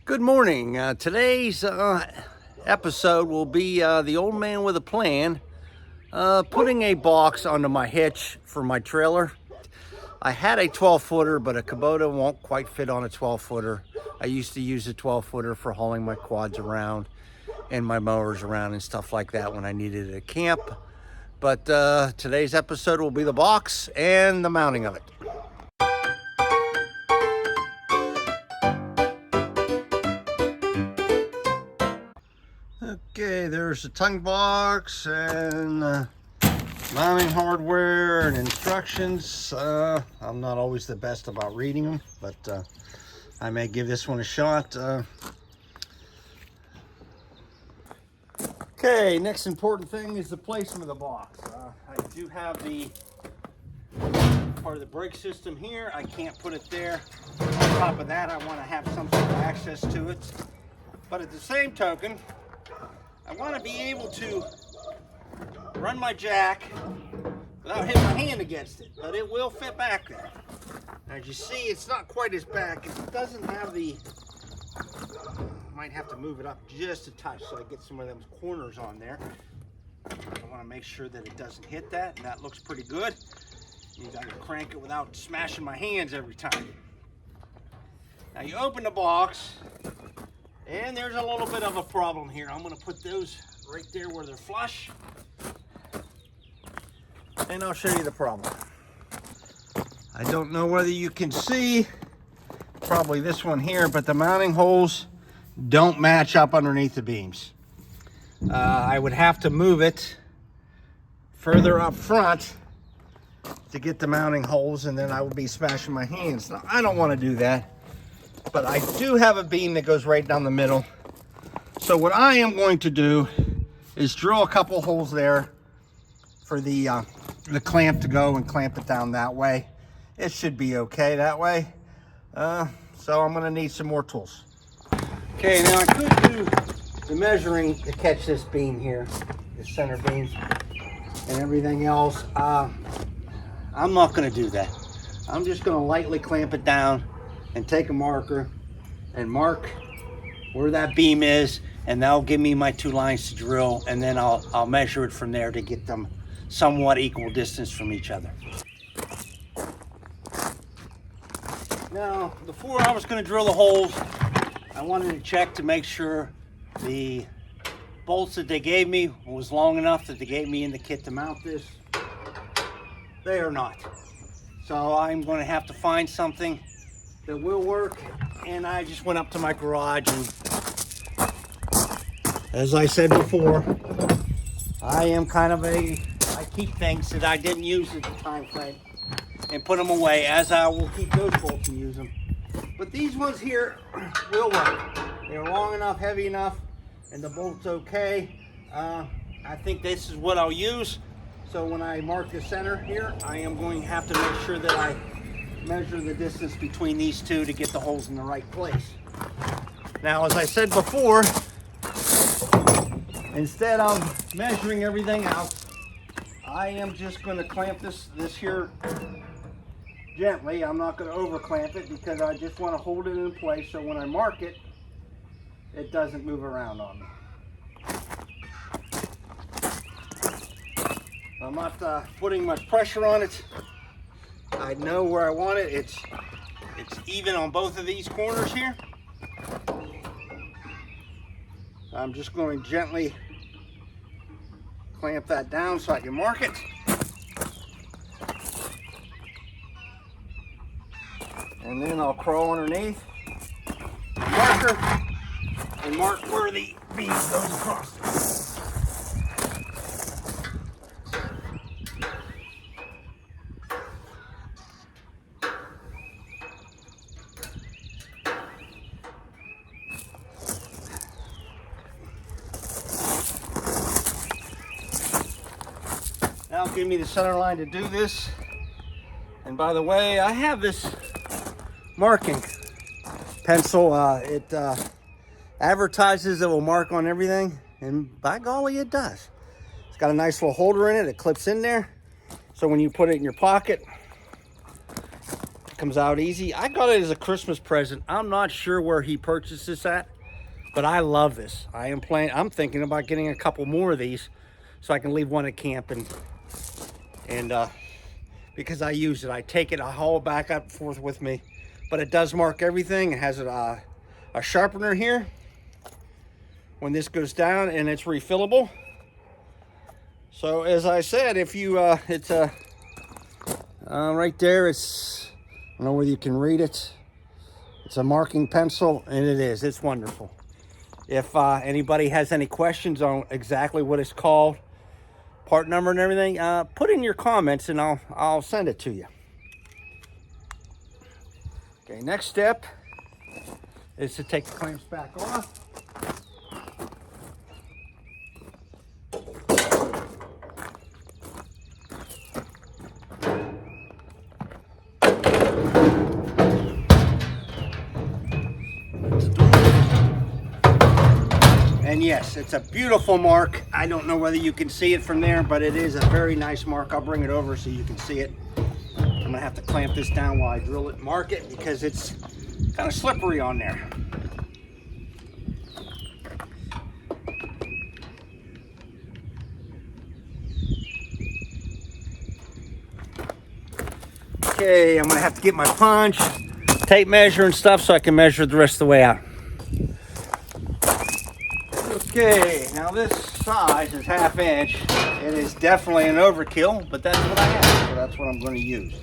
Good morning. Today's episode will be the old man with a plan, putting a box under my hitch for my trailer. I had a 12-footer, but a Kubota won't quite fit on a 12-footer. I used to use a 12-footer for hauling my quads around and my mowers around and stuff like that when I needed a camp. But today's episode will be the box and the mounting of it. Okay, there's the tongue box and mounting hardware and instructions. I'm not always the best about reading them, but I may give this one a shot. Okay, next important thing is the placement of the box. I do have the part of the brake system here. I can't put it there. On top of that, I want to have some sort of access to it. But at the same token, I want to be able to run my jack without hitting my hand against it, but it will fit back there. As you see, it's not quite as back. It doesn't have the, might have to move it up just a touch so I get some of those corners on there. I want to make sure that it doesn't hit that, and that looks pretty good. Means I can crank it without smashing my hands every time. Now you open the box, and there's a little bit of a problem here. I'm going to put those right there where they're flush, and I'll show you the problem. I don't know whether you can see, probably this one here, but the mounting holes don't match up underneath the beams. I would have to move it further up front to get the mounting holes, and then I would be smashing my hands. Now, I don't want to do that, but I do have a beam that goes right down the middle. So what I am going to do is drill a couple holes there for the clamp to go and clamp it down that way. It should be okay that way. So I'm gonna need some more tools. Okay, now I could do the measuring to catch this beam here, the center beam and everything else. I'm not gonna do that. I'm just gonna lightly clamp it down and take a marker and mark where that beam is, and that'll give me my 2 lines to drill, and then I'll measure it from there to get them somewhat equal distance from each other. Now, before I was going to drill the holes, I wanted to check to make sure the bolts that they gave me was long enough that they gave me in the kit to mount this. They are not. So I'm going to have to find something that will work, and I just went up to my garage, and as I said before, I am kind of I keep things that I didn't use at the time frame and put them away, as I will keep those bolts and use them. But these ones here will work. They're long enough, heavy enough, and the bolt's okay. I think this is what I'll use. So when I mark the center here, I am going to have to make sure that I measure the distance between these two to get the holes in the right place. Now, as I said before, instead of measuring everything out, I am just going to clamp this here gently. I'm not going to over clamp it because I just want to hold it in place so when I mark it, it doesn't move around on me. I'm not putting much pressure on it. I know where I want it. It's even on both of these corners here. I'm just going to gently clamp that down so I can mark it. And then I'll crawl underneath the marker and mark where the beam goes across. That'll give me the center line to do this. And by the way, I have this marking pencil. It advertises it will mark on everything, and by golly, it does. It's got a nice little holder in it. It clips in there. So when you put it in your pocket, comes out easy. I got it as a Christmas present. I'm not sure where he purchased this at, but I love this. I'm thinking about getting a couple more of these so I can leave one at camp and because I use it. I take it, I haul it back up and forth with me. But it does mark everything. It has a sharpener here when this goes down, and it's refillable. So as I said, if you, it's right there, it's, I don't know whether you can read it. It's a marking pencil, and it is. It's wonderful. If anybody has any questions on exactly what it's called, part number and everything, put in your comments and I'll send it to you. Okay, next step is to take the clamps back off. And yes, it's a beautiful mark. I don't know whether you can see it from there, but it is a very nice mark. I'll bring it over so you can see it. I'm gonna have to clamp this down while I drill it and mark it because it's kind of slippery on there. Okay, I'm gonna have to get my punch, tape measure and stuff so I can measure the rest of the way out. Okay, now this size is 1/2 inch. It is definitely an overkill, but that's what I have, so that's what I'm going to use.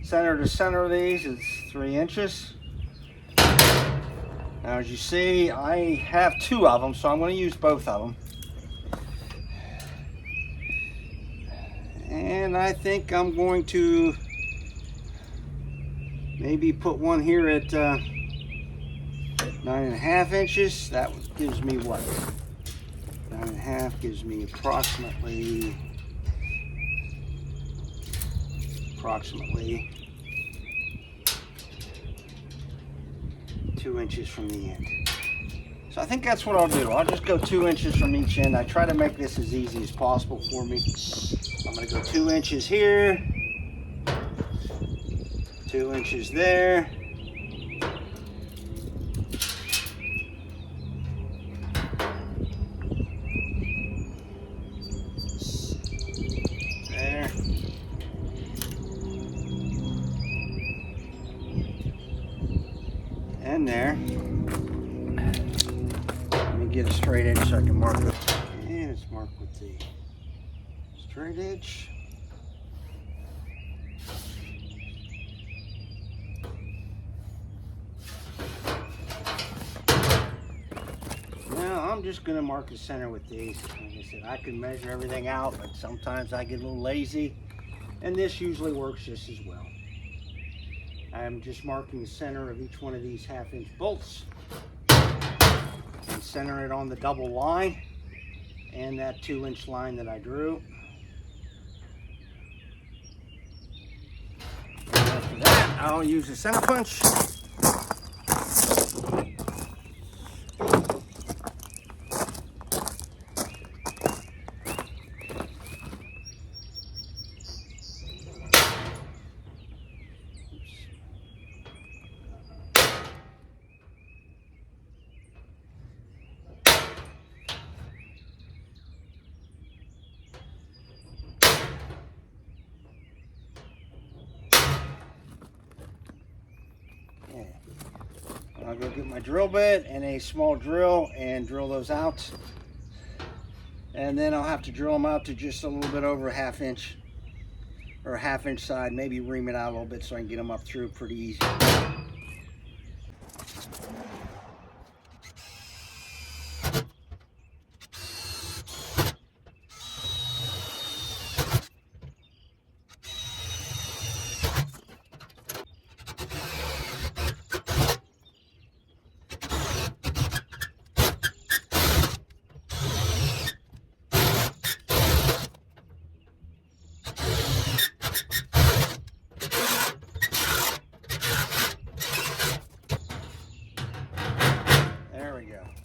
Center to center of these is 3 inches. Now as you see, I have 2 of them, so I'm going to use both of them. And I think I'm going to maybe put one here at 9.5 inches. That gives me what? 9.5 gives me approximately 2 inches from the end. So I think that's what I'll do. I'll just go 2 inches from each end. I try to make this as easy as possible for me. I'm going to go 2 inches here, 2 inches there. There. And there. Let me get a straight edge so I can mark it. And it's marked with the straight edge. Now I'm just going to mark the center with these. Like I said, I can measure everything out, but sometimes I get a little lazy, and this usually works just as well. I'm just marking the center of each one of these 1/2 inch bolts and center it on the double line and that 2 inch line that I drew. And after that, I'll use the center punch. I'll go get my drill bit and a small drill and drill those out. And then I'll have to drill them out to just a little bit over 1/2 inch or a 1/2 inch side, maybe ream it out a little bit so I can get them up through pretty easy.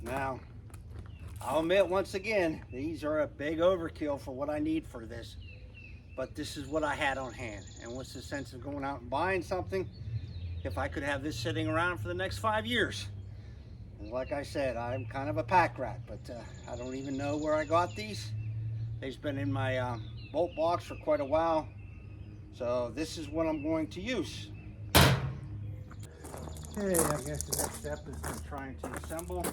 Now, I'll admit once again, these are a big overkill for what I need for this. but this is what I had on hand. And what's the sense of going out and buying something if I could have this sitting around for the next 5 years? And like I said, I'm kind of a pack rat, but I don't even know where I got these. They've been in my bolt box for quite a while. So this is what I'm going to use. Okay, I guess the next step is trying to assemble.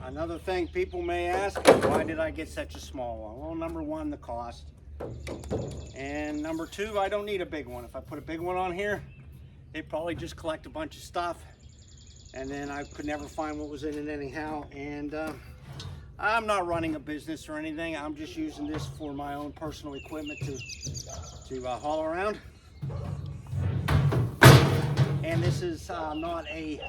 Another thing people may ask, why did I get such a small one? Well, number one, the cost. And number two, I don't need a big one. If I put a big one on here, it'd probably just collect a bunch of stuff. And then I could never find what was in it anyhow. And I'm not running a business or anything. I'm just using this for my own personal equipment to haul around. And this is not a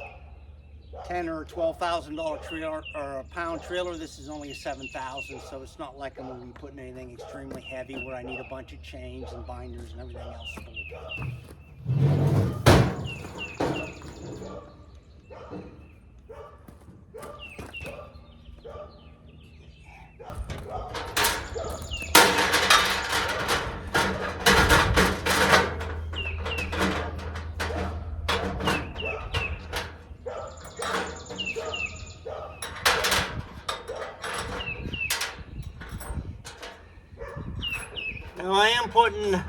$10,000 or $12,000 trailer or a pound trailer. This is only a 7,000, so it's not like I'm going to be putting anything extremely heavy where I need a bunch of chains and binders and everything else. Now I am putting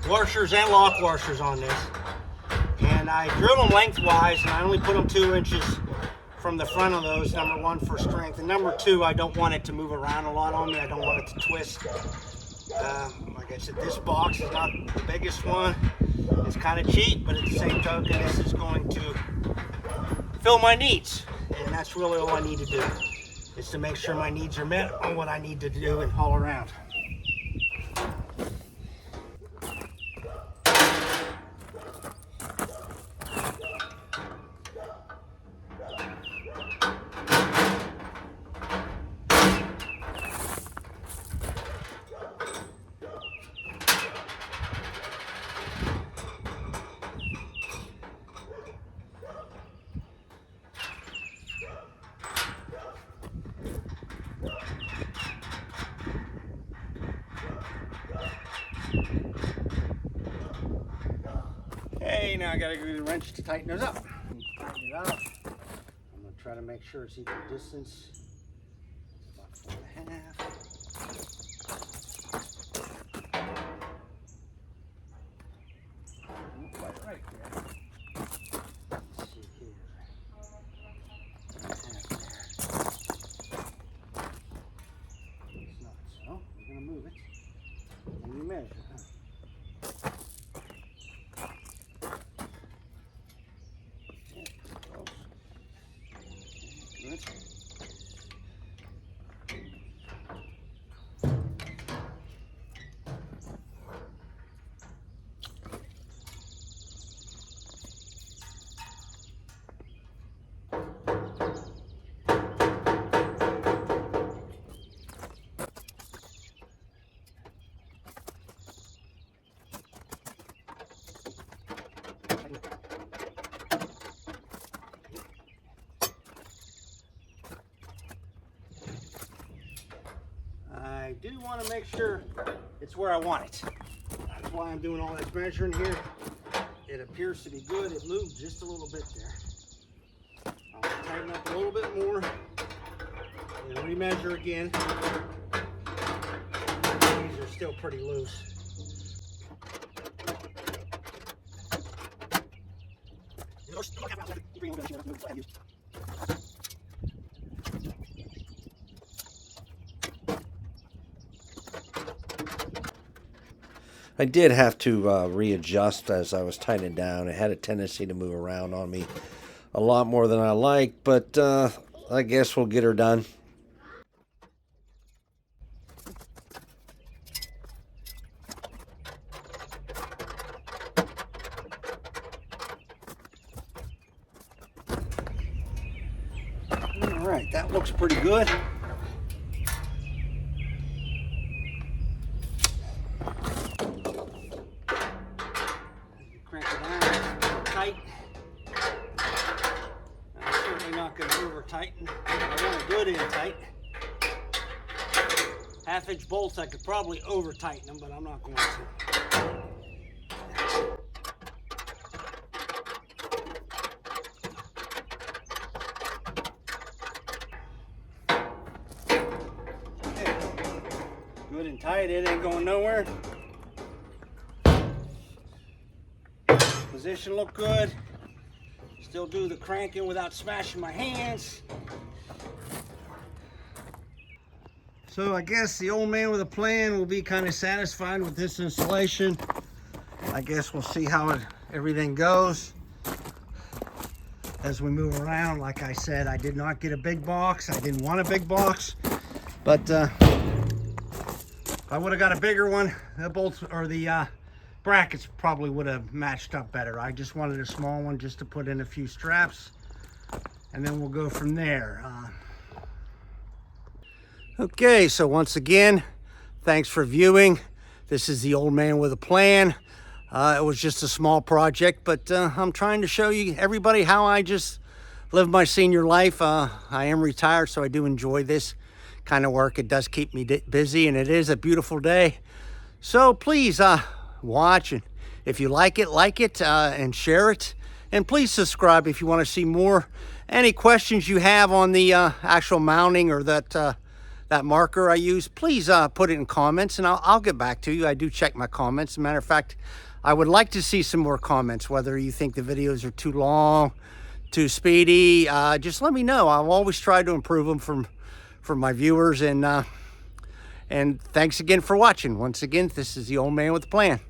washers and lock washers on this, and I drill them lengthwise, and I only put them 2 inches from the front of those. Number one, for strength, and number two, I don't want it to move around a lot on me. I don't want it to twist. Like I said, this box is not the biggest one. It's kind of cheap, but at the same token, this is going to fill my needs, and that's really all I need to do, is to make sure my needs are met on what I need to do and haul around. Okay, now I gotta go to the wrench to tighten those up. Tighten it up. I'm gonna try to make sure it's equal distance. It's about 4.5. Not quite right there. Let's see here. 4.5 there. It's not so. We're gonna move it. And you measure, huh? I do want to make sure it's where I want it. That's why I'm doing all this measuring here. It appears to be good. It moved just a little bit there. I'll tighten up a little bit more and remeasure again. These are still pretty loose. I did have to readjust as I was tightening down. It had a tendency to move around on me a lot more than I like, but I guess we'll get her done. All right, that looks pretty good. Crank it down, tight. I'm certainly not going to over tighten. I want a good in tight. 1/2-inch bolts, I could probably over tighten them, but I'm not going to. Good and tight, it ain't going nowhere. Position look good. Still do the cranking without smashing my hands. So I guess the old man with a plan will be kind of satisfied with this installation. I guess we'll see how everything goes as we move around. Like I said, I did not get a big box. I didn't want a big box, but if I would have got a bigger one, the bolts or the brackets probably would have matched up better. I just wanted a small one just to put in a few straps, and then we'll go from there. Okay, so once again, thanks for viewing. This is the old man with a plan. It was just a small project, but I'm trying to show you everybody how I just live my senior life. I am retired, so I do enjoy this kind of work. It does keep me busy, and it is a beautiful day. So please watch, and if you like it and share it, and please subscribe if you want to see more. Any questions you have on the actual mounting or that marker I use, please put it in comments, and I'll get back to you. I do check my comments. As a matter of fact, I would like to see some more comments, whether you think the videos are too long, too speedy. Just let me know. I'll always try to improve them for my viewers. And thanks again for watching. Once again, this is the old man with a plan.